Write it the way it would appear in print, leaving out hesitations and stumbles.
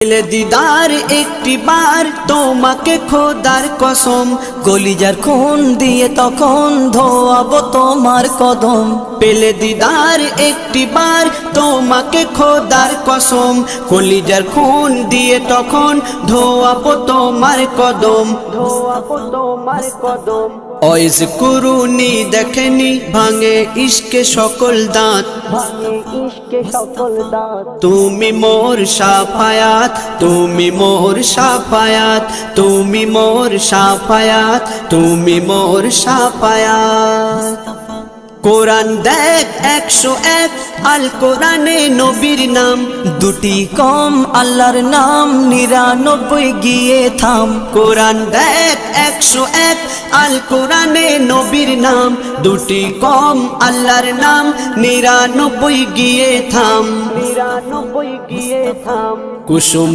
পেলে দিদার একটি বার তোমাকে খোদার কসম, কলিজার খুন দিয়ে তখন ধোয়াবো তোমার কদম। পেলে দিদার একটি বার তোমাকে খোদার কসম, কলিজার খুন দিয়ে তখন ধোয়াবো তোমার কদম, ধোয়াবো তোমার কদম। ওয়াইজ কুরুনি দেখেনি ভাঙে ইশকে সকল দাঁত, তুমি মোর শাফায়াত, তুমি মোর শাফায়াত, তুমি মোর শাফায়াত, তুমি মোর শাফায়াত। কোরআন দেখ 101 আল কোরআনে নবীর নাম, দুটি কম আল্লাহর নাম 99 গিয়ে থাম। কোরআন দেখ 101 আল কোরআনে নবীর নাম, দুটি কম আল্লাহর নাম 99 গিয়ে থাম, 99 গিয়ে থাম। কুসুম